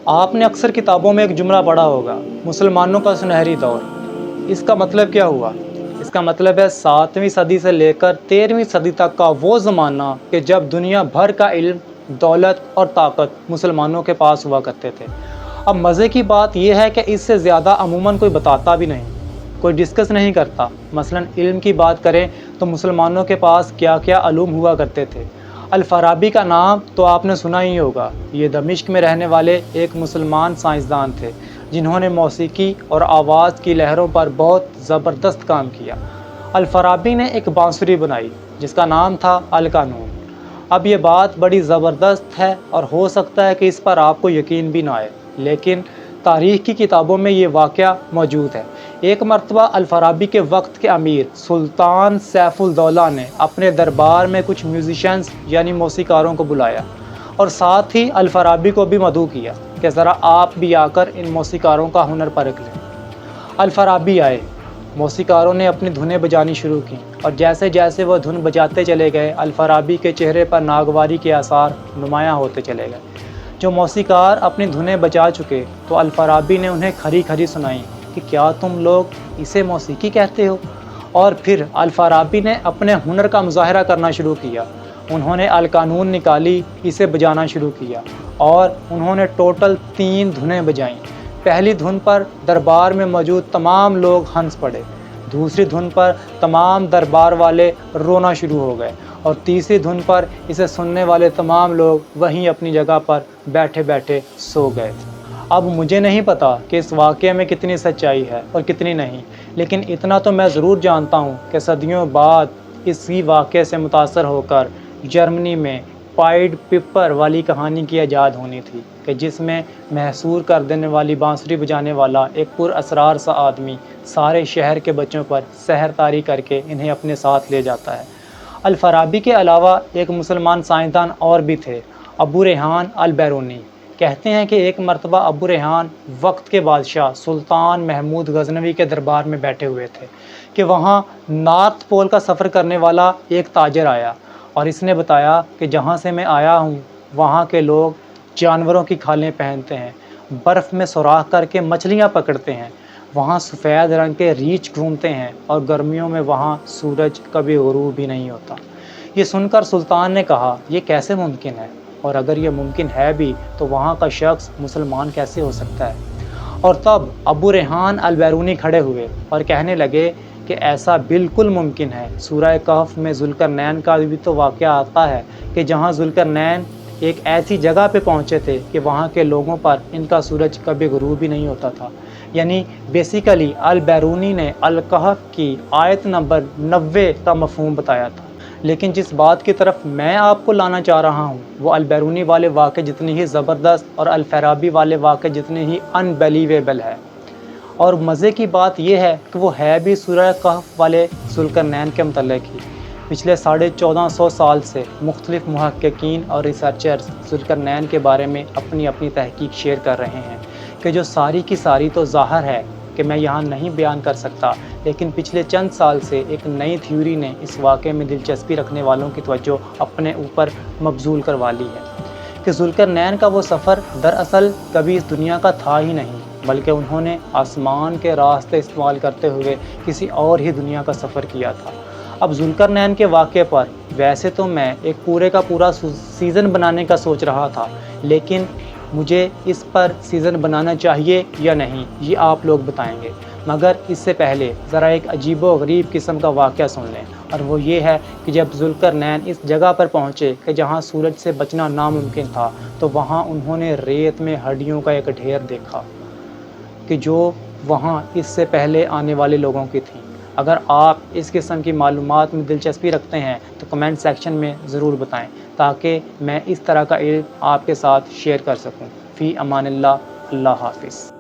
آپ نے اکثر کتابوں میں ایک جملہ پڑھا ہوگا، مسلمانوں کا سنہری دور۔ اس کا مطلب کیا ہوا؟ اس کا مطلب ہے 7ویں صدی سے لے کر 13ویں صدی تک کا وہ زمانہ کہ جب دنیا بھر کا علم، دولت اور طاقت مسلمانوں کے پاس ہوا کرتے تھے۔ اب مزے کی بات یہ ہے کہ اس سے زیادہ عموماً کوئی بتاتا بھی نہیں، کوئی ڈسکس نہیں کرتا۔ مثلاً علم کی بات کریں تو مسلمانوں کے پاس کیا کیا علوم ہوا کرتے تھے۔ الفارابی کا نام تو آپ نے سنا ہی ہوگا۔ یہ دمشق میں رہنے والے ایک مسلمان سائنسدان تھے جنہوں نے موسیقی اور آواز کی لہروں پر بہت زبردست کام کیا۔ الفارابی نے ایک بانسری بنائی جس کا نام تھا القانون۔ اب یہ بات بڑی زبردست ہے اور ہو سکتا ہے کہ اس پر آپ کو یقین بھی نہ آئے، لیکن تاریخ کی کتابوں میں یہ واقعہ موجود ہے۔ ایک مرتبہ الفارابی کے وقت کے امیر سلطان سیف الدولہ نے اپنے دربار میں کچھ میوزیشینز یعنی موسیقاروں کو بلایا اور ساتھ ہی الفارابی کو بھی مدعو کیا کہ ذرا آپ بھی آ کر ان موسیقاروں کا ہنر پرکھ لیں۔ الفارابی آئے، موسیقاروں نے اپنی دھنیں بجانی شروع کی اور جیسے جیسے وہ دھن بجاتے چلے گئے، الفارابی کے چہرے پر ناگواری کے آثار نمایاں ہوتے چلے گئے۔ جو موسیقار اپنی دھنیں بجا چکے تو الفارابی نے انہیں کھری کھری سنائیں کہ کیا تم لوگ اسے موسیقی کہتے ہو؟ اور پھر الفارابی نے اپنے ہنر کا مظاہرہ کرنا شروع کیا۔ انہوں نے القانون نکالی، اسے بجانا شروع کیا اور انہوں نے ٹوٹل 3 دھنیں بجائیں۔ پہلی دھن پر دربار میں موجود تمام لوگ ہنس پڑے، دوسری دھن پر تمام دربار والے رونا شروع ہو گئے اور تیسری دھن پر اسے سننے والے تمام لوگ وہیں اپنی جگہ پر بیٹھے بیٹھے سو گئے۔ اب مجھے نہیں پتا کہ اس واقعے میں کتنی سچائی ہے اور کتنی نہیں، لیکن اتنا تو میں ضرور جانتا ہوں کہ صدیوں بعد اسی واقعے سے متاثر ہو کر جرمنی میں پائیڈ پپر والی کہانی کی ایجاد ہونی تھی کہ جس میں محصور کر دینے والی بانسری بجانے والا ایک پر اسرار سا آدمی سارے شہر کے بچوں پر سحر طاری کر کے انہیں اپنے ساتھ لے جاتا ہے۔ الفارابی کے علاوہ ایک مسلمان سائنسدان اور بھی تھے، ابو ریحان البیرونی۔ کہتے ہیں کہ ایک مرتبہ ابو ریحان وقت کے بادشاہ سلطان محمود غزنوی کے دربار میں بیٹھے ہوئے تھے کہ وہاں نارتھ پول کا سفر کرنے والا ایک تاجر آیا اور اس نے بتایا کہ جہاں سے میں آیا ہوں وہاں کے لوگ جانوروں کی کھالیں پہنتے ہیں، برف میں سوراخ کر کے مچھلیاں پکڑتے ہیں، وہاں سفید رنگ کے ریچھ گھومتے ہیں اور گرمیوں میں وہاں سورج کبھی غروب ہی نہیں ہوتا۔ یہ سن کر سلطان نے کہا، یہ کیسے ممکن ہے؟ اور اگر یہ ممکن ہے بھی تو وہاں کا شخص مسلمان کیسے ہو سکتا ہے؟ اور تب ابو ریحان البیرونی کھڑے ہوئے اور کہنے لگے کہ ایسا بالکل ممکن ہے۔ سورہ کہف میں ذوالقرنین کا بھی تو واقعہ آتا ہے کہ جہاں ذوالقرنین ایک ایسی جگہ پہ پہنچے تھے کہ وہاں کے لوگوں پر ان کا سورج کبھی غروب ہی نہیں ہوتا تھا۔ یعنی بیسیکلی البیرونی نے الکہف کی آیت نمبر 90 کا مفہوم بتایا تھا۔ لیکن جس بات کی طرف میں آپ کو لانا چاہ رہا ہوں وہ البیرونی والے واقعے جتنی ہی زبردست اور الفارابی والے واقعے جتنے ہی انبیلیویبل ہے۔ اور مزے کی بات یہ ہے کہ وہ ہے بھی سورہ کہف والے ذوالقرنین کے متعلق ہی۔ پچھلے 1450 سال سے مختلف محققین اور ریسرچرز ذوالقرنین کے بارے میں اپنی اپنی تحقیق شیئر کر رہے ہیں کہ جو ساری کی ساری تو ظاہر ہے کہ میں یہاں نہیں بیان کر سکتا، لیکن پچھلے چند سال سے ایک نئی تھیوری نے اس واقعے میں دلچسپی رکھنے والوں کی توجہ اپنے اوپر مبذول کروا لی ہے کہ ذوالقرنین کا وہ سفر دراصل کبھی اس دنیا کا تھا ہی نہیں، بلکہ انہوں نے آسمان کے راستے استعمال کرتے ہوئے کسی اور ہی دنیا کا سفر کیا تھا۔ اب ذوالقرنین کے واقعے پر ویسے تو میں ایک پورے کا پورا سیزن بنانے کا سوچ رہا تھا، لیکن مجھے اس پر سیزن بنانا چاہیے یا نہیں یہ آپ لوگ بتائیں گے۔ مگر اس سے پہلے ذرا ایک عجیب و غریب قسم کا واقعہ سن لیں، اور وہ یہ ہے کہ جب ذوالقرنین اس جگہ پر پہنچے کہ جہاں سورج سے بچنا ناممکن تھا تو وہاں انہوں نے ریت میں ہڈیوں کا ایک ڈھیر دیکھا کہ جو وہاں اس سے پہلے آنے والے لوگوں کی تھیں۔ اگر آپ اس قسم کی معلومات میں دلچسپی رکھتے ہیں تو کمنٹ سیکشن میں ضرور بتائیں تاکہ میں اس طرح کا علم آپ کے ساتھ شیئر کر سکوں۔ فی امان اللہ، اللہ حافظ۔